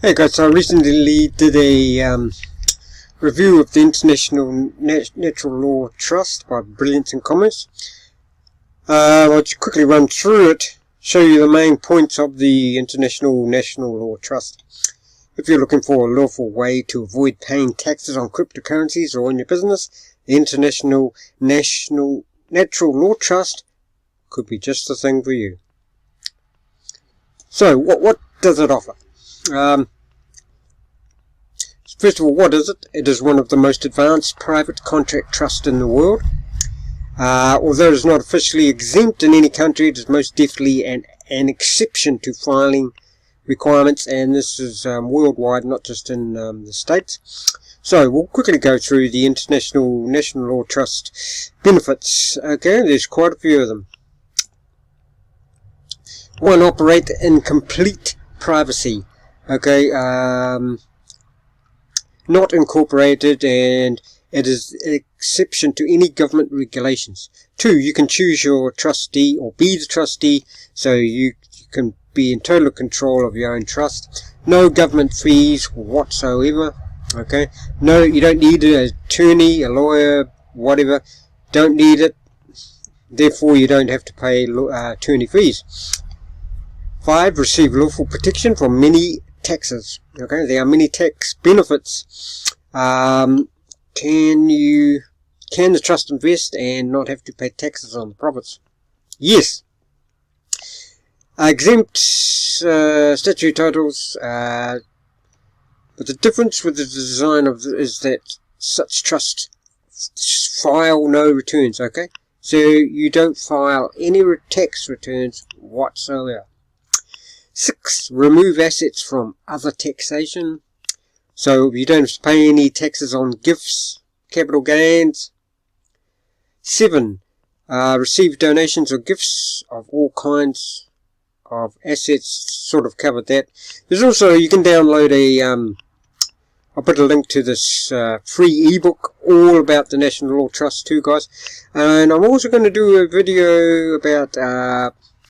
Hey guys, so I recently did a review of the International Natural Law Trust by Brilliance in Commerce. I'll just quickly run through it, show you the main points of the International Natural Law Trust. If you're looking for a lawful way to avoid paying taxes on cryptocurrencies or on your business, the International Natural Law Trust could be just the thing for you. So, what does it offer? First of all, what is it? It is one of the most advanced private contract trusts in the world. Although it is not officially exempt in any country, it is most definitely an exception to filing requirements, and this is worldwide, not just in the States. So we'll quickly go through the International National Law Trust benefits. Okay, there's quite a few of them. One, operate in complete privacy. Okay, not incorporated, and it is an exception to any government regulations. 2, you can choose your trustee or be the trustee, so you can be in total control of your own trust. No government fees whatsoever. Okay, no, you don't need an attorney, a lawyer, whatever. Don't need it. Therefore, you don't have to pay attorney fees. 5, receive lawful protection from many taxes. Okay, there are many tax benefits. Can the trust invest and not have to pay taxes on the profits? Yes. Exempt statutory titles, but the difference with the design of is that such trusts file no returns. Okay, so you don't file any tax returns whatsoever. 6, remove assets from other taxation. So you don't have to pay any taxes on gifts, capital gains. 7, receive donations or gifts of all kinds of assets. Sort of covered that. There's also, you can download I'll put a link to this free ebook all about the National Law Trust too, guys. And I'm also going to do a video about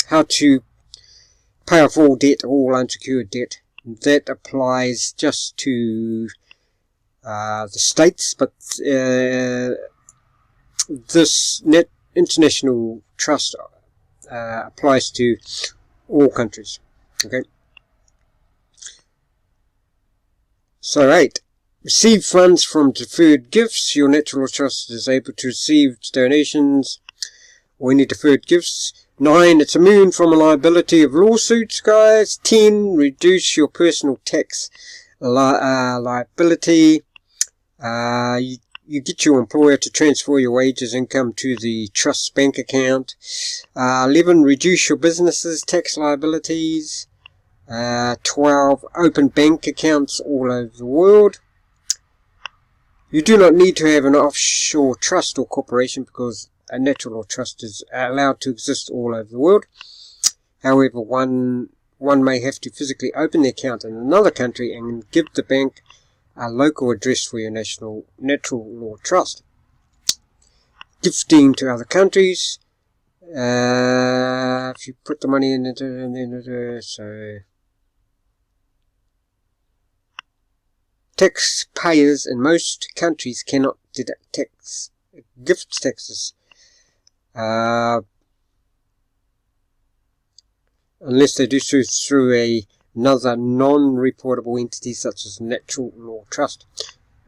how to pay off all debt, all unsecured debt. That applies just to the states, but this international trust applies to all countries. Okay. So 8, receive funds from deferred gifts. Your natural trust is able to receive donations or any deferred gifts. 9, it's immune from a liability of lawsuits, guys. 10, reduce your personal tax liability. You get your employer to transfer your wages income to the trust bank account. 11, reduce your business's tax liabilities. 12, open bank accounts all over the world. You do not need to have an offshore trust or corporation because a natural law trust is allowed to exist all over the world. However, one may have to physically open the account in another country and give the bank a local address for your natural law trust. Gifting to other countries. If you put the money in so taxpayers in most countries cannot deduct gift taxes unless they do so through another non-reportable entity such as natural law trust.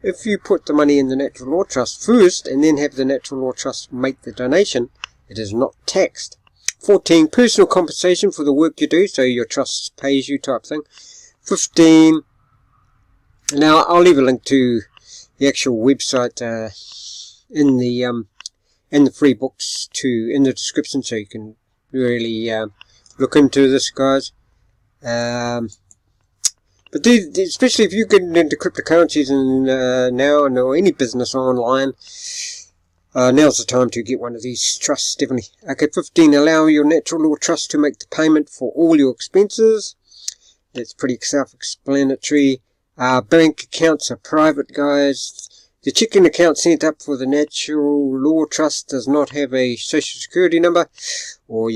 If you put the money in the natural law trust first and then have the natural law trust make the donation, it is not taxed. 14, personal compensation for the work you do, so your trust pays you type thing. 15, now I'll leave a link to the actual website in the free books in the description, so you can really look into this, guys. But especially if you get into cryptocurrencies and now or any business online, now's the time to get one of these trusts, definitely. Okay, 15, allow your natural law trust to make the payment for all your expenses. That's pretty self-explanatory. Bank accounts are private, guys. The checking account sent up for the natural law trust does not have a social security number or,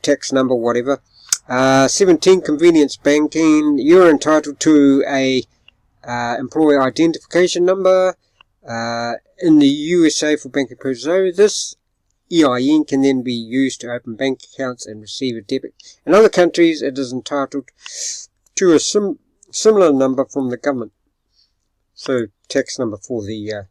tax number, whatever. 17, convenience banking. You're entitled to a employee identification number in the USA for banking purposes. This EIN can then be used to open bank accounts and receive a debit. In other countries, it is entitled to a similar number from the government. So, tax number for the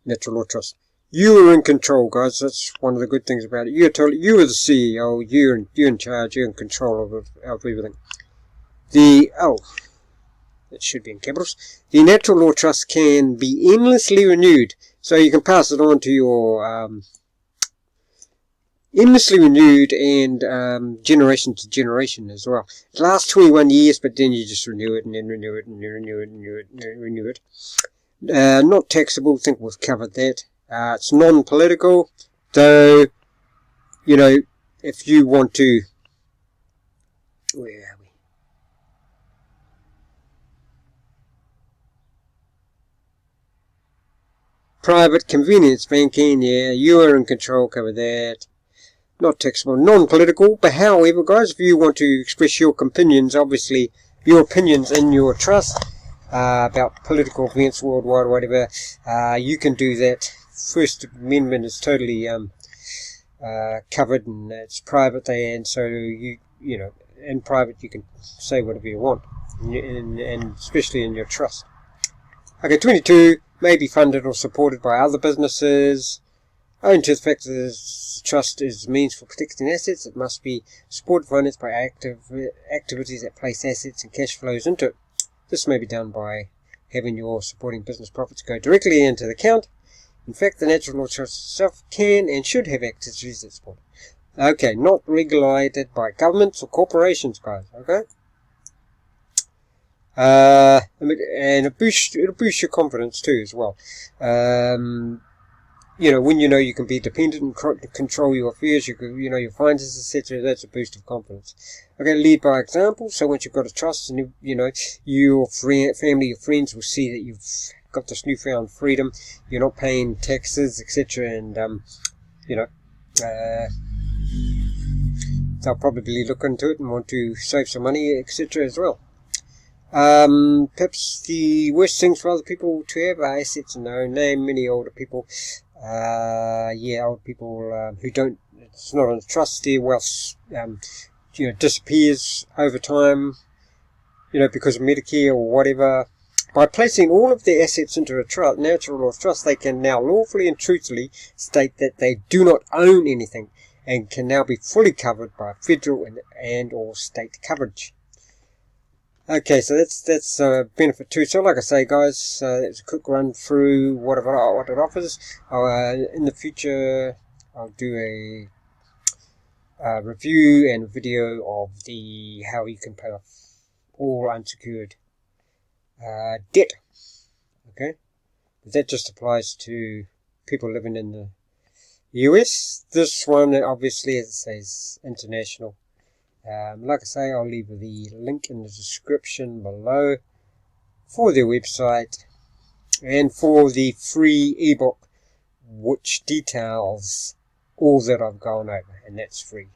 natural law trust. You are in control, guys. That's one of the good things about it. You are the CEO. You're in charge. You're in control of everything. It should be in capitals. The natural law trust can be endlessly renewed, so you can pass it on to your endlessly renewed and generation to generation as well. It lasts 21 years, but then you just renew it and then renew it and renew it. Not taxable. I think we've covered that. It's non-political, though. You know, if you want to, where are we? Private convenience banking, yeah, you are in control, cover that. Not taxable, non-political, but however, guys, if you want to express your opinions, obviously, your opinions in your trust about political events worldwide or whatever, you can do that. First Amendment is totally covered, and it's private, and so you know, in private you can say whatever you want, and especially in your trust. Okay, 22, may be funded or supported by other businesses. Owing to the fact that the trust is a means for protecting assets, it must be supported financed by activities that place assets and cash flows into it. This may be done by having your supporting business profits go directly into the account. In fact, the natural law trust itself can and should have activities that support it. Okay, not regulated by governments or corporations, guys, okay? And it'll boost your confidence too as well. You know, when you know you can be dependent and control your affairs, your finances, etc., that's a boost of confidence. Okay, lead by example. So once you've got a trust, and your family, your friends will see that you've got this newfound freedom. You're not paying taxes, etc., and they'll probably look into it and want to save some money, etc., as well. Perhaps the worst things for other people to have are assets in their own name. Many older people, old people who don't, it's not on a trust, their wealth, disappears over time, because of Medicare or whatever. By placing all of their assets into a natural law trust, they can now lawfully and truthfully state that they do not own anything and can now be fully covered by federal and or state coverage. Okay, so that's a benefit too. So like I say, guys, that's a quick run through what it offers. In the future, I'll do a review and video of how you can pay off all unsecured debt. Okay, but that just applies to people living in the US. This one, obviously, as it says, international. Like I say, I'll leave the link in the description below for their website and for the free ebook, which details all that I've gone over, and that's free.